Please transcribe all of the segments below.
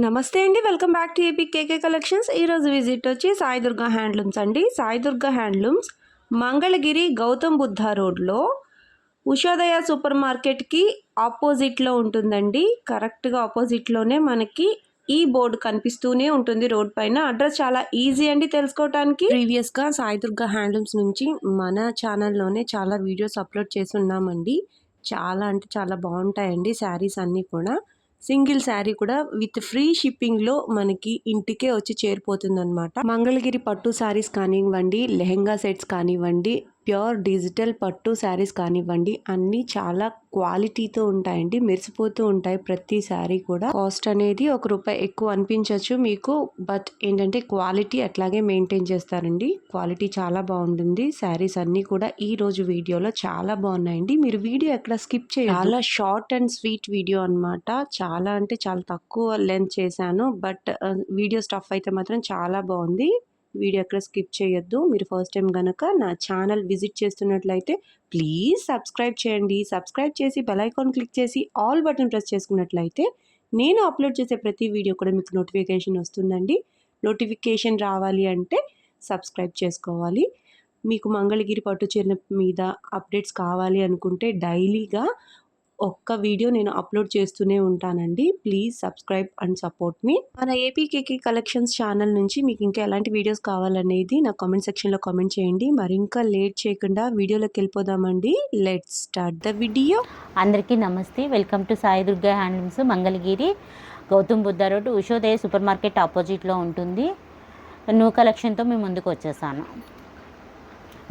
నమస్తే అండి. Welcome back to AP KK collections. ఈరోజు విజిట్ వచ్చి సాయి దుర్గా హ్యాండ్లూమ్స్ అండి. సాయి దుర్గా హ్యాండ్లూమ్స్ మంగళగిరి గౌతమ్ బుద్ధ రోడ్లో ఉషోదయ సూపర్ మార్కెట్కి ఆపోజిట్లో ఉంటుందండి. కరెక్ట్గా ఆపోజిట్లోనే మనకి ఈ బోర్డు కనిపిస్తూనే ఉంటుంది రోడ్ పైన. అడ్రస్ చాలా ఈజీ అండి తెలుసుకోవడానికి. ప్రీవియస్గా సాయి దుర్గా హ్యాండ్లూమ్స్ నుంచి మన ఛానల్లోనే చాలా వీడియోస్ అప్లోడ్ చేసి ఉన్నామండి. చాలా అంటే చాలా బాగుంటాయండి శారీస్ అన్నీ కూడా. సింగిల్ శారీ కూడా విత్ ఫ్రీ షిప్పింగ్లో మనకి ఇంటికే వచ్చి చేరిపోతుందన్నమాట. మంగళగిరి పట్టు శారీస్ కానివ్వండి, లెహెంగా సెట్స్ కానివ్వండి, ప్యూర్ డిజిటల్ పట్టు శారీస్ కానివ్వండి, అన్నీ చాలా క్వాలిటీతో ఉంటాయండి. మెరిసిపోతూ ఉంటాయి ప్రతి శారీ కూడా. కాస్ట్ అనేది ₹1 ఎక్కువ అనిపించవచ్చు మీకు, బట్ ఏంటంటే క్వాలిటీ అట్లాగే మెయింటైన్ చేస్తారండి. క్వాలిటీ చాలా బాగుంటుంది. శారీస్ అన్నీ కూడా ఈ రోజు వీడియోలో చాలా బాగున్నాయండి. మీరు వీడియో ఎక్కడ స్కిప్ చేయాలి. చాలా షార్ట్ అండ్ స్వీట్ వీడియో అనమాట. చాలా అంటే చాలా తక్కువ లెంత్ చేశాను, బట్ వీడియో స్టఫ్ అయితే మాత్రం చాలా బాగుంది. వీడియో ఎక్కడ స్కిప్ చేయొద్దు. మీరు ఫస్ట్ టైం కనుక నా ఛానల్ విజిట్ చేస్తున్నట్లయితే ప్లీజ్ సబ్స్క్రైబ్ చేయండి. సబ్స్క్రైబ్ చేసి బెల్ ఐకాన్ క్లిక్ చేసి ఆల్ బటన్ ప్రెస్ చేసుకున్నట్లయితే నేను అప్లోడ్ చేసే ప్రతి వీడియో కూడా మీకు నోటిఫికేషన్ వస్తుందండి. నోటిఫికేషన్ రావాలి అంటే సబ్స్క్రైబ్ చేసుకోవాలి. మీకు మంగళగిరి పట్టు చీరల మీద అప్డేట్స్ కావాలి అనుకుంటే డైలీగా ఒక్క వీడియో నేను అప్లోడ్ చేస్తూనే ఉంటానండి. ప్లీజ్ సబ్స్క్రైబ్ అండ్ సపోర్ట్ మీ. మన ఏపీకేకే కలెక్షన్స్ ఛానల్ నుంచి మీకు ఇంకా ఎలాంటి వీడియోస్ కావాలనేది నా కామెంట్ సెక్షన్లో కామెంట్ చేయండి. మరి ఇంకా లేట్ చేయకుండా వీడియోలోకి వెళ్ళిపోదామండి. Let's start the video. అందరికీ నమస్తే. Welcome to Sai Durga handlooms, Mangalagiri Gautam Buddha road, Ushodaya super market ఆపోజిట్లో ఉంటుంది. న్యూ కలెక్షన్తో మేము ముందుకు వచ్చేసాను.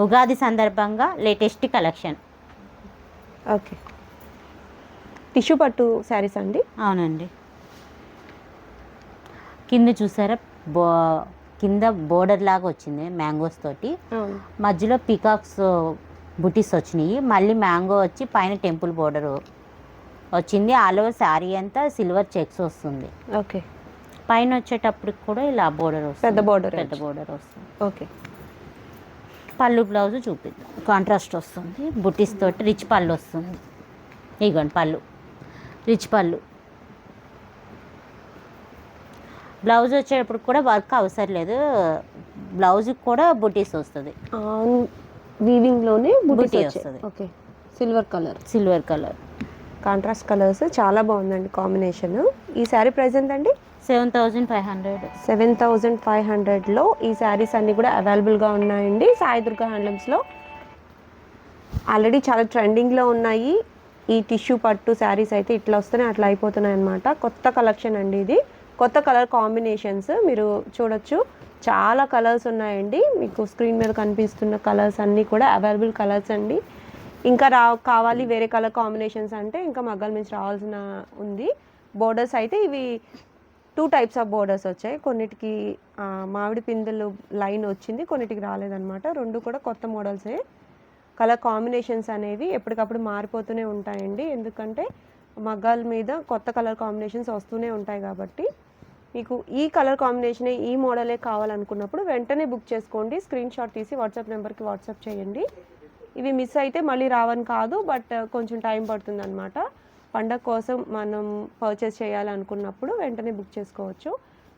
ఉగాది సందర్భంగా లేటెస్ట్ కలెక్షన్. ఓకే, టిష్యూ పట్టు శారీస్ అండి. అవునండి. కింద చూసారా, కింద బోర్డర్ లాగా వచ్చింది మ్యాంగోస్ తోటి. మధ్యలో పీకాక్స్ బుటీస్ వచ్చినాయి. మళ్ళీ మ్యాంగో వచ్చి పైన టెంపుల్ బోర్డర్ వచ్చింది. ఆల్ ఓవర్ శారీ అంతా సిల్వర్ చెక్స్ వస్తుంది. ఓకే, పైన వచ్చేటప్పటికి కూడా ఇలా బోర్డర్ వస్తుంది, పెద్ద బోర్డర్ వస్తుంది. ఓకే, పళ్ళు బ్లౌజ్ చూపిద్దాం. కాంట్రాస్ట్ వస్తుంది, బుటీస్ తోటి రిచ్ పళ్ళు వస్తుంది. ఇగోండి పళ్ళు, రిచ్ పళ్ళు. బ్లౌజ్ వచ్చేటప్పుడు కూడా వర్క్ అవసరం లేదు, బ్లౌజ్కి కూడా బుటీస్ వస్తుంది. వీవింగ్లోనే బుటీ వస్తుంది. Okay, silver colour contrast colours చాలా బాగుందండి కాంబినేషన్. ఈ శారీ ప్రైస్ ఎంతండి? 7,500. 7,500లో ఈ శారీస్ అన్నీ కూడా అవైలబుల్గా ఉన్నాయండి సాయి దుర్గా హ్యాండ్లూమ్స్లో. ఆల్రెడీ చాలా ట్రెండింగ్లో ఉన్నాయి ఈ టిష్యూ పట్టు శారీస్. అయితే ఇట్లా వస్తున్నాయి, అట్లా అయిపోతున్నాయి అనమాట. కొత్త కలెక్షన్ అండి ఇది. కొత్త కలర్ కాంబినేషన్స్ మీరు చూడొచ్చు. చాలా కలర్స్ ఉన్నాయండి. మీకు స్క్రీన్ మీద కనిపిస్తున్న కలర్స్ అన్నీ కూడా అవైలబుల్ కలర్స్ అండి. ఇంకా కావాలి వేరే కలర్ కాంబినేషన్స్ అంటే ఇంకా మగ్గాల నుంచి రావాల్సిన ఉంది. బోర్డర్స్ అయితే ఇవి 2 టైప్స్ ఆఫ్ బోర్డర్స్ వచ్చాయి. కొన్నిటికి మామిడి పిందెలు లైన్ వచ్చింది, కొన్నిటికి రాలేదన్నమాట. 2 కూడా కొత్త మోడల్సే. కలర్ కాంబినేషన్స్ అనేవి ఎప్పటికప్పుడు మారిపోతూనే ఉంటాయండి, ఎందుకంటే మగ్గాల మీద కొత్త కలర్ కాంబినేషన్స్ వస్తూనే ఉంటాయి కాబట్టి. మీకు ఈ కలర్ కాంబినేషనే, ఈ మోడలే కావాలనుకున్నప్పుడు వెంటనే బుక్ చేసుకోండి. స్క్రీన్ షాట్ తీసి వాట్సాప్ నెంబర్కి వాట్సాప్ చేయండి. ఇవి మిస్ అయితే మళ్ళీ రావని కాదు, బట్ కొంచెం టైం పడుతుంది అనమాట. పండగ కోసం మనం పర్చేస్ చేయాలనుకున్నప్పుడు వెంటనే బుక్ చేసుకోవచ్చు.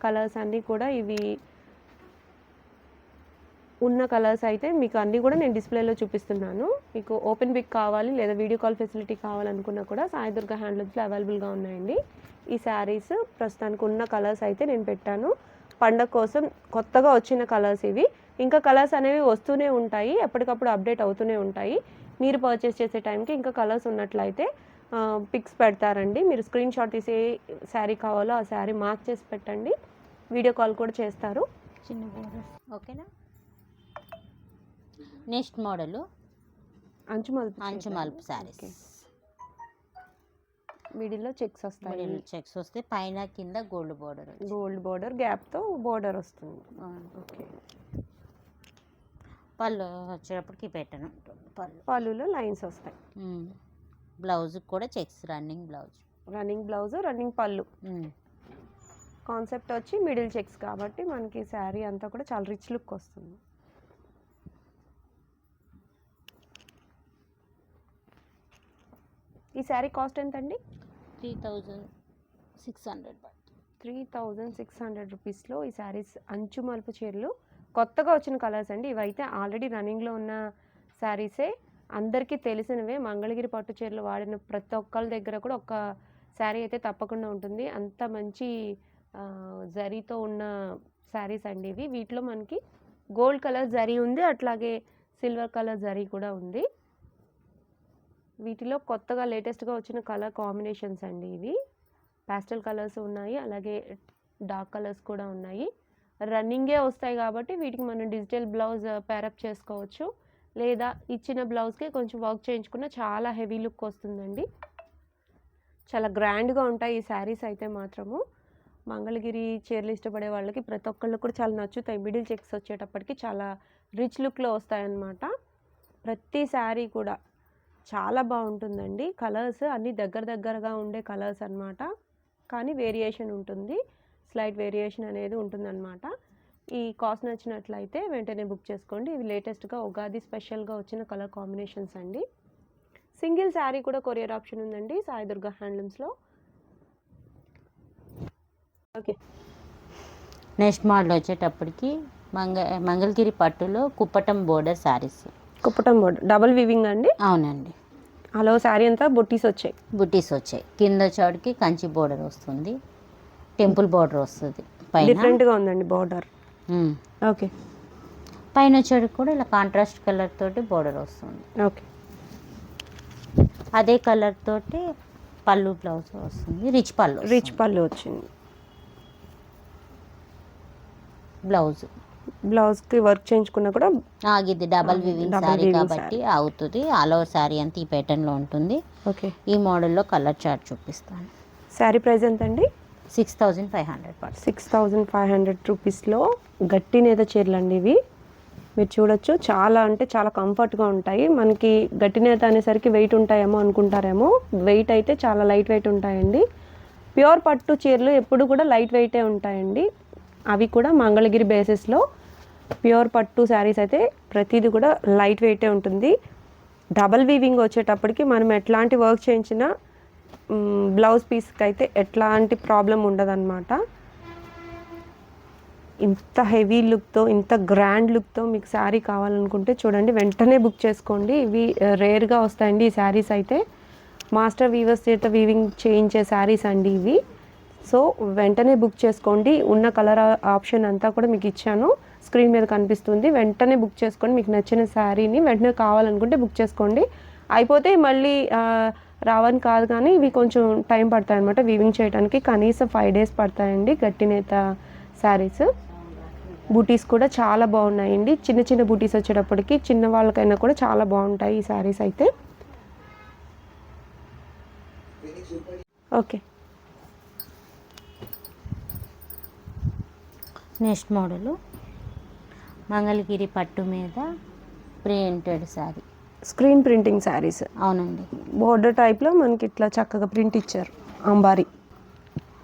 కలర్స్ అన్నీ కూడా ఇవి ఉన్న కలర్స్ అయితే మీకు అన్నీ కూడా నేను డిస్ప్లేలో చూపిస్తున్నాను. మీకు ఓపెన్ పిక్ కావాలి లేదా వీడియో కాల్ ఫెసిలిటీ కావాలనుకున్నా కూడా సాయి దుర్గా హ్యాండ్లూమ్స్లో అవైలబుల్గా ఉన్నాయండి. ఈ శారీస్ ప్రస్తుతానికి ఉన్న కలర్స్ అయితే నేను పెట్టాను. పండగ కోసం కొత్తగా వచ్చిన కలర్స్ ఇవి. ఇంకా కలర్స్ అనేవి వస్తూనే ఉంటాయి, ఎప్పటికప్పుడు అప్డేట్ అవుతూనే ఉంటాయి. మీరు పర్చేస్ చేసే టైంకి ఇంకా కలర్స్ ఉన్నట్లయితే పిక్స్ పెడతారండి. మీరు స్క్రీన్ షాట్ తీసి ఏ శారీ కావాలో ఆ శారీ మార్క్ చేసి పెట్టండి. వీడియో కాల్ కూడా చేస్తారు. చిన్న బోర్డర్స్. ఓకేనా. నెక్స్ట్ మోడల్ అంచు మలుపు శారీస్. మిడిల్లో చెక్స్ వస్తాయి. చెక్స్ వస్తే పైన కింద గోల్డ్ బోర్డర్ గ్యాప్తో బోర్డర్ వస్తుంది. ఓకే, పళ్ళు వచ్చేటప్పటికి పెట్టను. పళ్ళులో లైన్స్ వస్తాయి. బ్లౌజ్ కూడా చెక్స్, రన్నింగ్ బ్లౌజ్, రన్నింగ్ పళ్ళు. కాన్సెప్ట్ వచ్చి మిడిల్ చెక్స్ కాబట్టి మనకి శారీ అంతా కూడా చాలా రిచ్ లుక్ వస్తుంది. ఈ శారీ కాస్ట్ ఎంతండి? 3,600. 3600 రూపీస్లో ఈ శారీస్ అంచు మలుపు చీరలు కొత్తగా వచ్చిన కలర్స్ అండి. ఇవైతే ఆల్రెడీ రన్నింగ్లో ఉన్న శారీసే, అందరికీ తెలిసినవే. మంగళగిరి పట్టు చీరలు వాడిన ప్రతి ఒక్కరి దగ్గర కూడా ఒక శారీ అయితే తప్పకుండా ఉంటుంది. అంత మంచి జరీతో ఉన్న శారీస్ అండి ఇవి. వీటిలో మనకి గోల్డ్ కలర్ జరీ ఉంది, అట్లాగే సిల్వర్ కలర్ జరీ కూడా ఉంది. వీటిలో కొత్తగా లేటెస్ట్గా వచ్చిన కలర్ కాంబినేషన్స్ అండి ఇవి. ప్యాస్టల్ కలర్స్ ఉన్నాయి, అలాగే డార్క్ కలర్స్ కూడా ఉన్నాయి. రన్నింగే వస్తాయి కాబట్టి వీటికి మనం డిజిటల్ బ్లౌజ్ పేరప్ చేసుకోవచ్చు, లేదా ఇచ్చిన బ్లౌజ్కి కొంచెం వర్క్ చేయించుకున్న చాలా హెవీ లుక్ వస్తుందండి. చాలా గ్రాండ్గా ఉంటాయి ఈ శారీస్ అయితే మాత్రము. మంగళగిరి చీరలు ఇష్టపడే వాళ్ళకి ప్రతి ఒక్కళ్ళు కూడా చాలా నచ్చుతాయి. మిడిల్ చెక్స్ వచ్చేటప్పటికి చాలా రిచ్ లుక్లో వస్తాయన్నమాట. ప్రతి శారీ కూడా చాలా బాగుంటుందండి. కలర్స్ అన్నీ దగ్గరగా ఉండే కలర్స్ అన్నమాట, కానీ వేరియేషన్ ఉంటుంది, స్లైట్ వేరియేషన్ అనేది ఉంటుందన్నమాట. ఈ కాస్ట్ నచ్చినట్లయితే వెంటనే బుక్ చేసుకోండి. ఇవి లేటెస్ట్గా ఉగాది స్పెషల్గా వచ్చిన కలర్ కాంబినేషన్స్ అండి. సింగిల్ శారీ కూడా కొరియర్ ఆప్షన్ ఉందండి సాయి దుర్గా హ్యాండ్లూమ్స్లో. ఓకే, నెక్స్ట్ మోడల్ వచ్చేటప్పటికి మంగళగిరి పట్టులో Kuppatam border saris. Kuppatam border double weaving అండి. అవునండి. హలో, శారీ అంతా బుట్టీస్ వచ్చాయి. కింద చోటుకి కంచి బోర్డర్ వస్తుంది, టెంపుల్ బోర్డర్ వస్తుంది. పైన డిఫరెంట్గా ఉందండి బోర్డర్. ఓకే, పైన చోటుకి కూడా ఇలా కాంట్రాస్ట్ కలర్ తోటి బోర్డర్ వస్తుంది. ఓకే, అదే కలర్ తోటి పళ్ళు బ్లౌజ్ వస్తుంది. రిచ్ పళ్ళు వచ్చింది. బ్లౌజ్కి వర్క్ చేయించుకున్నా కూడా ఇది డబల్ వీవింగ్ శారీ కాబట్టి అవుతుంది. ఆల్ ఓవర్ శారీ అంతా ఈ ప్యాటర్న్లో ఉంటుంది. ఓకే, ఈ మోడల్లో కలర్ చార్ట్ చూపిస్తాను. శారీ ప్రైస్ ఎంత అండి? 6500 పడుతుంది. 6500 రూపీస్లో గట్టి నేత చీరలు అండి ఇవి. మీరు చూడొచ్చు, చాలా అంటే చాలా కంఫర్ట్గా ఉంటాయి. మనకి గట్టి నేత అనేసరికి వెయిట్ ఉంటాయేమో అనుకుంటారేమో, వెయిట్ అయితే చాలా లైట్ వెయిట్ ఉంటాయండి. ప్యూర్ పట్టు చీరలు ఎప్పుడు కూడా లైట్ వెయిటే ఉంటాయండి. అవి కూడా మంగళగిరి బేసిస్లో ప్యూర్ పట్టు శారీస్ అయితే ప్రతిదీ కూడా లైట్ వెయిటే ఉంటుంది. డబల్ వీవింగ్ వచ్చేటప్పటికి మనం ఎట్లాంటి వర్క్ చేయించినా బ్లౌజ్ పీస్కి అయితే ఎట్లాంటి ప్రాబ్లం ఉండదన్నమాట. ఇంత హెవీ లుక్తో, ఇంత గ్రాండ్ లుక్తో మీకు శారీ కావాలనుకుంటే చూడండి, వెంటనే బుక్ చేసుకోండి. ఇవి రేర్గా వస్తాయండి ఈ శారీస్ అయితే. మాస్టర్ వీవర్స్ చేత వీవింగ్ చేయించే శారీస్ అండి ఇవి. సో వెంటనే బుక్ చేసుకోండి. ఉన్న కలర్ ఆప్షన్ అంతా కూడా మీకు ఇచ్చాను, స్క్రీన్ మీద కనిపిస్తుంది. వెంటనే బుక్ చేసుకోండి. మీకు నచ్చిన శారీని వెంటనే కావాలనుకుంటే బుక్ చేసుకోండి. అయిపోతే మళ్ళీ రావని కాదు, కానీ ఇవి కొంచెం టైం పడతాయి అన్నమాట వీవింగ్ చేయడానికి. కనీసం 5 days పడతాయండి గట్టి నేత శారీస్. బూటీస్ కూడా చాలా బాగున్నాయండి. చిన్న చిన్న బూటీస్ వచ్చేటప్పటికి చిన్న వాళ్ళకైనా కూడా చాలా బాగుంటాయి ఈ శారీస్ అయితే. ఓకే, నెక్స్ట్ మోడలు మంగళగిరి పట్టు మీద printed sari. Screen printing saris. అవునండి. బోర్డర్ టైప్లో మనకి ఇట్లా చక్కగా ప్రింట్ ఇచ్చారు, అంబారీ.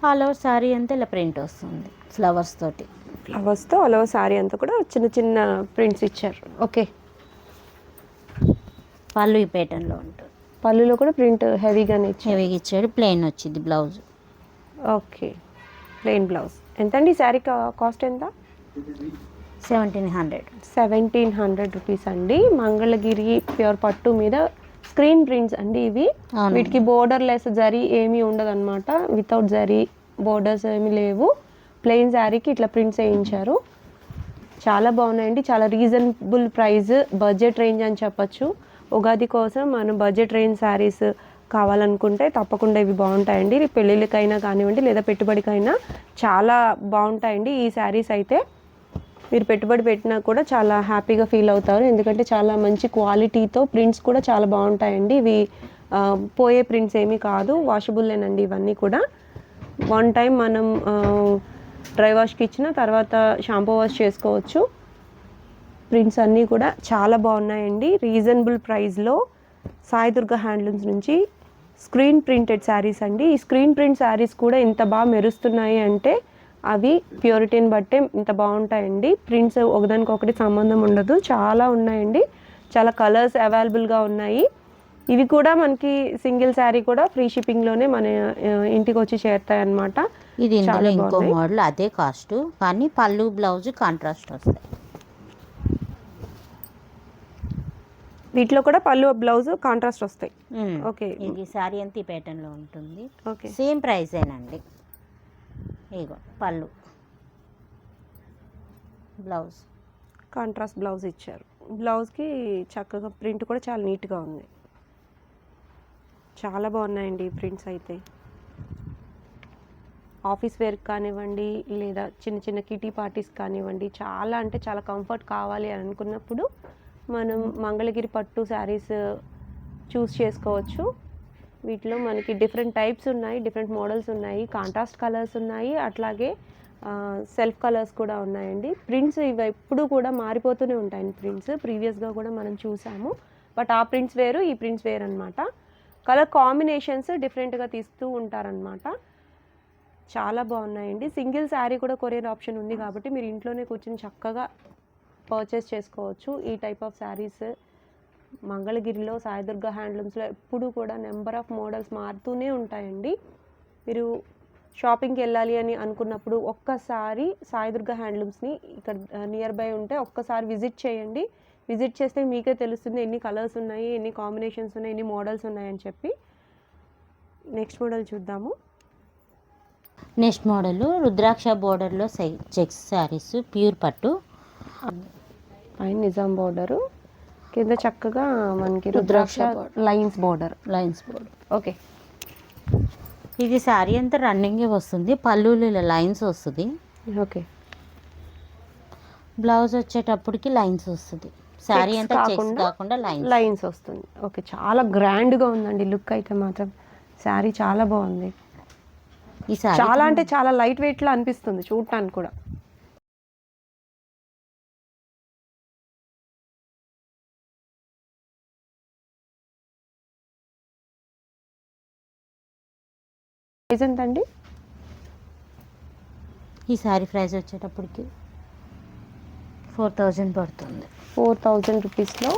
ఆల్ ఓవర్ శారీ అంతా ఇలా ప్రింట్ వస్తుంది ఫ్లవర్స్తో ఆల్ ఓవర్ శారీ అంతా కూడా చిన్న చిన్న ప్రింట్స్ ఇచ్చారు. ఓకే, పళ్ళు ఈ ప్యాటర్న్లో ఉంటుంది. పళ్ళులో కూడా ప్రింట్ హెవీగా ఇచ్చాడు. ప్లెయిన్ వచ్చింది బ్లౌజ్. Okay, plain blouse. ఎంత అండి శారీ కాస్ట్ ఎంత? 1700 రూపీస్ అండి. మంగళగిరి ప్యూర్ పట్టు మీద స్క్రీన్ ప్రింట్స్ అండి ఇవి. వీటికి బోర్డర్ లెస్ జరీ ఏమీ ఉండదు అనమాట. వితౌట్ జరీ బోర్డర్స్ ఏమీ లేవు. ప్లెయిన్ శారీకి ఇట్లా ప్రింట్స్ వేయించారు. చాలా బాగున్నాయండి. చాలా రీజనబుల్ ప్రైస్, బడ్జెట్ రేంజ్ అని చెప్పచ్చు. ఉగాది కోసం మనం బడ్జెట్ రేంజ్ శారీస్ కావాలనుకుంటే తప్పకుండా ఇవి బాగుంటాయండి. పెళ్ళిళ్ళకైనా కానివ్వండి, లేదా పెట్టుబడికైనా చాలా బాగుంటాయండి ఈ శారీస్ అయితే. మీరు పెట్టుబడి పెట్టినా కూడా చాలా హ్యాపీగా ఫీల్ అవుతారు, ఎందుకంటే చాలా మంచి క్వాలిటీతో ప్రింట్స్ కూడా చాలా బాగుంటాయండి. ఇవి పోయే ప్రింట్స్ ఏమీ కాదు, వాషబుల్లేనండి ఇవన్నీ కూడా. 1 time మనం డ్రై వాష్కి ఇచ్చిన తర్వాత షాంపూ వాష్ చేసుకోవచ్చు. ప్రింట్స్ అన్నీ కూడా చాలా బాగున్నాయండి. రీజనబుల్ ప్రైస్లో సాయి దుర్గా హ్యాండ్లూమ్స్ నుంచి స్క్రీన్ ప్రింటెడ్ శారీస్ అండి. ఈ స్క్రీన్ ప్రింట్ శారీస్ కూడా ఇంత బాగా మెరుస్తున్నాయి అంటే అవి ప్యూరిటీని బట్టే ఇంత బాగుంటాయండి. ప్రింట్స్ ఒకదానికొకటి సంబంధం ఉండదు, చాలా ఉన్నాయండి. చాలా కలర్స్ అవైలబుల్గా ఉన్నాయి. ఇవి కూడా మనకి సింగిల్ శారీ కూడా ఫ్రీ షిప్పింగ్లోనే మన ఇంటికి వచ్చి చేరుతాయి అన్నమాట. ఇది ఇందులో ఇంకో మోడల్, అదే కాస్ట్ కానీ పళ్ళు బ్లౌజ్ కాంట్రాస్ట్ వస్తాయి. వీటిలో కూడా పళ్ళు బ్లౌజ్ కాంట్రాస్ట్ వస్తాయి. ఓకే, ఇది శారీ అంతా ఈ ప్యాటర్న్లో ఉంటుంది. Okay, same ప్రైసేనండి. ఇగో పళ్ళు, బ్లౌజ్ కాంట్రాస్ట్ బ్లౌజ్ ఇచ్చారు. బ్లౌజ్కి చక్కగా ప్రింట్ కూడా చాలా నీట్గా ఉంది. చాలా బాగున్నాయండి ఈ ప్రింట్స్ అయితే. ఆఫీస్ వేర్ కానివ్వండి, లేదా చిన్న చిన్న కిటీ పార్టీస్ కానివ్వండి, చాలా అంటే చాలా కంఫర్ట్ కావాలి అని అనుకున్నప్పుడు మనం మంగళగిరి పట్టు శారీస్ చూస్ చేసుకోవచ్చు. వీటిలో మనకి డిఫరెంట్ టైప్స్ ఉన్నాయి, డిఫరెంట్ మోడల్స్ ఉన్నాయి, కాంట్రాస్ట్ కలర్స్ ఉన్నాయి, అట్లాగే సెల్ఫ్ కలర్స్ కూడా ఉన్నాయండి. ప్రింట్స్ ఇవి ఎప్పుడు కూడా మారిపోతూనే ఉంటాయి. ప్రింట్స్ ప్రీవియస్గా కూడా మనం చూసాము, బట్ ఆ ప్రింట్స్ వేరు, ఈ ప్రింట్స్ వేరు అనమాట. కలర్ కాంబినేషన్స్ డిఫరెంట్గా తీస్తూ ఉంటారనమాట. చాలా బాగున్నాయండి. సింగిల్ శారీ కూడా కొరియర్ ఆప్షన్ ఉంది కాబట్టి మీరు ఇంట్లోనే కూర్చొని చక్కగా పర్చేస్ చేసుకోవచ్చు. ఈ టైప్ ఆఫ్ శారీస్ మంగళగిరిలో సాయిదుర్గ హ్యాండ్లూమ్స్లో ఎప్పుడు కూడా నెంబర్ ఆఫ్ మోడల్స్ మారుతూనే ఉంటాయండి. మీరు షాపింగ్కి వెళ్ళాలి అని అనుకున్నప్పుడు ఒక్కసారి సాయిదుర్గ హ్యాండ్లూమ్స్ని ఇక్కడ నియర్ బై ఉంటే ఒక్కసారి విజిట్ చేయండి. విజిట్ చేస్తే మీకే తెలుస్తుంది ఎన్ని కలర్స్ ఉన్నాయి, ఎన్ని కాంబినేషన్స్ ఉన్నాయి, ఎన్ని మోడల్స్ ఉన్నాయని చెప్పి. నెక్స్ట్ మోడల్ చూద్దాము. నెక్స్ట్ మోడల్ రుద్రాక్ష బోర్డర్లో చెక్స్ శారీస్, ప్యూర్ పట్టు, పైన నిజాం బోర్డరు, కింద చక్కగా మనకి రుద్రాక్ష లైన్స్ బోర్డర్. ఓకే, ఇది శారీ అంతా రన్నింగే వస్తుంది. పళ్ళులు ఇలా లైన్స్ వస్తుంది. ఓకే, బ్లౌజ్ వచ్చేటప్పటికి లైన్స్ వస్తుంది. శారీ అంతా చెక్స్ కాకుండా లైన్స్ వస్తుంది. ఓకే, చాలా గ్రాండ్గా ఉందండి లుక్ అయితే మాత్రం. శారీ చాలా బాగుంది. ఈ శారీ చాలా అంటే చాలా లైట్ వెయిట్లో అనిపిస్తుంది చూడటానికి కూడా. ప్రైస్ ఎంతండి? ఈ శారీ ప్రైస్ వచ్చేటప్పటికి 4000 పడుతుంది. 4000 రూపీస్లో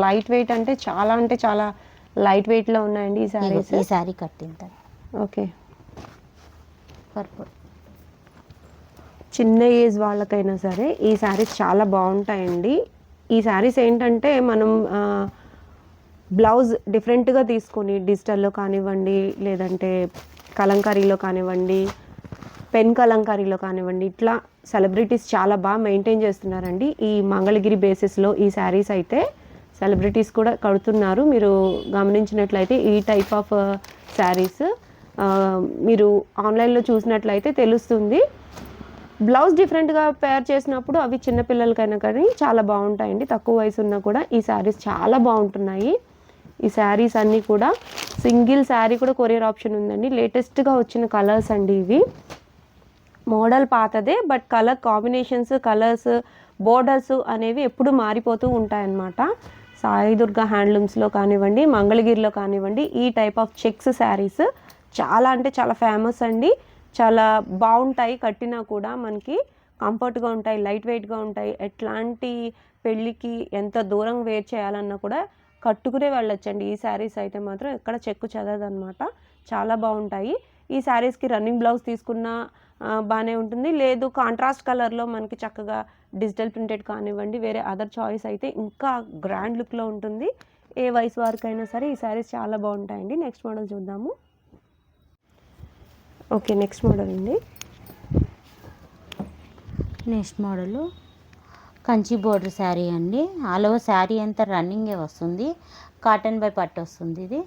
లైట్ వెయిట్ అంటే చాలా లైట్ వెయిట్లో ఉన్నాయండి ఈ శారీస్. ఈ శారీ కట్టింది. Okay, purple. చిన్న ఏజ్ వాళ్ళకైనా సరే ఈ శారీస్ చాలా బాగుంటాయండి. ఈ శారీస్ ఏంటంటే మనం బ్లౌజ్ డిఫరెంట్గా తీసుకొని డిజిటల్లో కానివ్వండి, లేదంటే కలంకారీలో కానివ్వండి, పెన్ కలంకారీలో కానివ్వండి, ఇట్లా సెలబ్రిటీస్ చాలా బాగా మెయింటైన్ చేస్తున్నారండి. ఈ మంగళగిరి బేసిస్లో ఈ శారీస్ అయితే సెలబ్రిటీస్ కూడా కడుతున్నారు. మీరు గమనించినట్లయితే ఈ టైప్ ఆఫ్ శారీస్ మీరు ఆన్లైన్లో చూసినట్లయితే తెలుస్తుంది. బ్లౌజ్ డిఫరెంట్గా పేర్ చేసినప్పుడు అవి చిన్నపిల్లలకైనా కానీ చాలా బాగుంటాయండి. తక్కువ వయసు ఉన్నా కూడా ఈ శారీస్ చాలా బాగుంటున్నాయి. ఈ శారీస్ అన్నీ కూడా సింగిల్ శారీ కూడా కొరియర్ ఆప్షన్ ఉందండి. లేటెస్ట్గా వచ్చిన కలర్స్ అండి ఇవి. మోడల్ పాతదే, but colour combinations, colours, borders అనేవి ఎప్పుడు మారిపోతూ ఉంటాయన్నమాట. సాయిదుర్గ హ్యాండ్లూమ్స్లో కానివ్వండి, మంగళగిరిలో కానివ్వండి, ఈ టైప్ ఆఫ్ చెక్స్ శారీస్ చాలా అంటే చాలా ఫేమస్ అండి. చాలా బాగుంటాయి, కట్టినా కూడా మనకి కంఫర్ట్గా ఉంటాయి, లైట్ వెయిట్గా ఉంటాయి. ఎట్లాంటి పెళ్ళికి ఎంత దూరం వేర్ చేయాలన్నా కూడా కట్టుకునే వెళ్ళొచ్చండి. ఈ శారీస్ అయితే మాత్రం ఎక్కడ చెక్కు చెదరదనమాట, చాలా బాగుంటాయి. ఈ శారీస్కి రన్నింగ్ బ్లౌజ్ తీసుకున్న బాగానే ఉంటుంది. లేదు కాంట్రాస్ట్ కలర్లో మనకి చక్కగా డిజిటల్ ప్రింటెడ్ కానివ్వండి, వేరే అదర్ చాయిస్ అయితే ఇంకా గ్రాండ్ లుక్లో ఉంటుంది. ఏ వయసు వారికైనా సరే ఈ శారీస్ చాలా బాగుంటాయండి. నెక్స్ట్ మోడల్ చూద్దాము. ఓకే, నెక్స్ట్ మోడల్ అండి. Next model Kanchi border sari అండి. ఆల్ ఓవర్ శారీ అంతా రన్నింగే వస్తుంది. కాటన్ బై పట్టు వస్తుంది ఇది.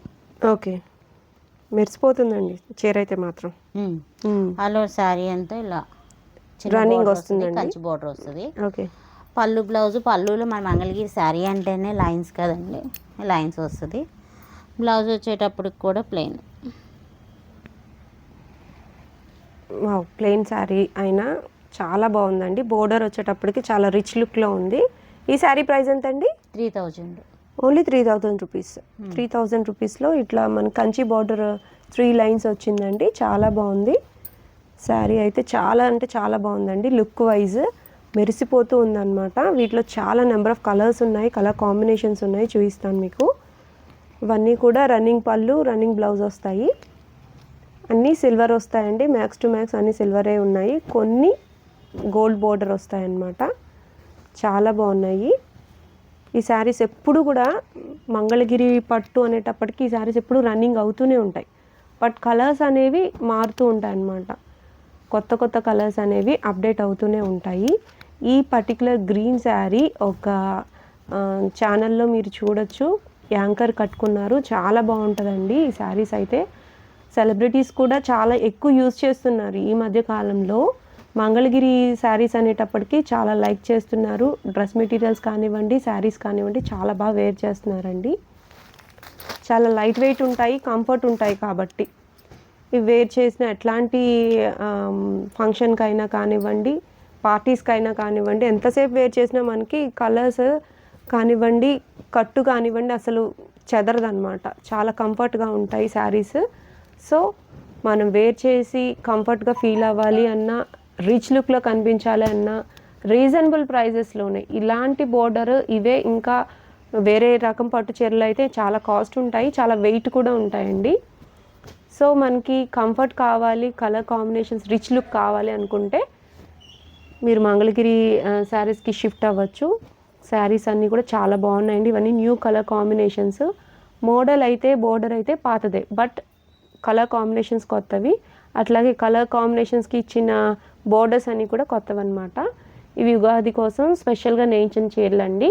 ఓకే, మెరిసిపోతుందండి చీర అయితే మాత్రం. ఆల్ ఓవర్ శారీ అంతా ఇలా రన్నింగ్ వస్తుంది, కంచి బోర్డర్ వస్తుంది. ఓకే, పళ్ళు బ్లౌజ్, పళ్ళులో మన మంగళగిరి శారీ అంటేనే లైన్స్ కదండి, లైన్స్ వస్తుంది. బ్లౌజ్ వచ్చేటప్పటికి కూడా ప్లెయిన్. ప్లెయిన్ శారీ అయినా చాలా బాగుందండి. బోర్డర్ వచ్చేటప్పటికి చాలా రిచ్ లుక్లో ఉంది. ఈ శారీ ప్రైస్ ఎంత అండి? 3000. Only 3000 rupees. 3000 రూపీస్లో ఇట్లా మన కంచి బార్డర్ 3 లైన్స్ వచ్చిందండి. చాలా బాగుంది శారీ అయితే, చాలా అంటే చాలా బాగుందండి. లుక్ వైజ్ మెరిసిపోతూ ఉందన్నమాట. వీటిలో చాలా నెంబర్ ఆఫ్ కలర్స్ ఉన్నాయి, కలర్ కాంబినేషన్స్ ఉన్నాయి, చూపిస్తాను మీకు. ఇవన్నీ కూడా రన్నింగ్ పళ్ళు, రన్నింగ్ బ్లౌజ్ వస్తాయి. అన్నీ సిల్వర్ వస్తాయండి, మ్యాక్స్ టు మ్యాక్స్ అన్నీ సిల్వరే ఉన్నాయి. కొన్ని గోల్డ్ బోర్డర్ వస్తాయన్నమాట. చాలా బాగున్నాయి ఈ శారీస్. ఎప్పుడు కూడా మంగళగిరి పట్టు అనేటప్పటికి ఈ శారీస్ ఎప్పుడు రన్నింగ్ అవుతూనే ఉంటాయి. బట్ కలర్స్ అనేవి మారుతూ ఉంటాయి అన్నమాట. కొత్త కొత్త కలర్స్ అనేవి అప్డేట్ అవుతూనే ఉంటాయి. ఈ పర్టికులర్ గ్రీన్ శారీ ఒక ఛానల్లో మీరు చూడొచ్చు, యాంకర్ కట్టుకున్నారు. చాలా బాగుంటుందండి ఈ శారీస్ అయితే. సెలబ్రిటీస్ కూడా చాలా ఎక్కువ యూజ్ చేస్తున్నారు ఈ మధ్య కాలంలో. మంగళగిరి శారీస్ అనేటప్పటికి చాలా లైక్ చేస్తున్నారు. డ్రెస్ మెటీరియల్స్ కానివ్వండి, శారీస్ కానివ్వండి చాలా బాగా వేర్ చేస్తున్నారండి. చాలా లైట్ వెయిట్ ఉంటాయి, కంఫర్ట్ ఉంటాయి కాబట్టి ఇవి వేర్ చేసిన ఎట్లాంటి ఫంక్షన్కైనా కానివ్వండి, పార్టీస్కైనా కానివ్వండి, ఎంతసేపు వేర్ చేసినా మనకి కలర్స్ కానివ్వండి, కట్టు కానివ్వండి అసలు చెదరదనమాట. చాలా కంఫర్ట్గా ఉంటాయి శారీస్. సో మనం వేర్ చేసి కంఫర్ట్గా ఫీల్ అవ్వాలి అన్నా, రిచ్ లుక్లో కనిపించాలి అన్నా రీజనబుల్ ప్రైజెస్లోనే ఇలాంటి బోర్డర్ ఇవే. ఇంకా వేరే రకం పట్టు చీరలు అయితే చాలా కాస్ట్ ఉంటాయి, చాలా వెయిట్ కూడా ఉంటాయండి. సో మనకి కంఫర్ట్ కావాలి, కలర్ కాంబినేషన్స్, రిచ్ లుక్ కావాలి అనుకుంటే మీరు మంగళగిరి శారీస్కి షిఫ్ట్ అవ్వచ్చు. శారీస్ అన్నీ కూడా చాలా బాగున్నాయండి. ఇవన్నీ న్యూ కలర్ కాంబినేషన్స్. మోడల్ అయితే బోర్డర్ అయితే పాతదే, బట్ కలర్ కాంబినేషన్స్ కొత్తవి. అట్లాగే కలర్ కాంబినేషన్స్కి ఇచ్చిన బోర్డర్స్ అన్నీ కూడా కొత్తవి అనమాట. ఇవి ఉగాది కోసం స్పెషల్గా నేయించిన చీరలండి.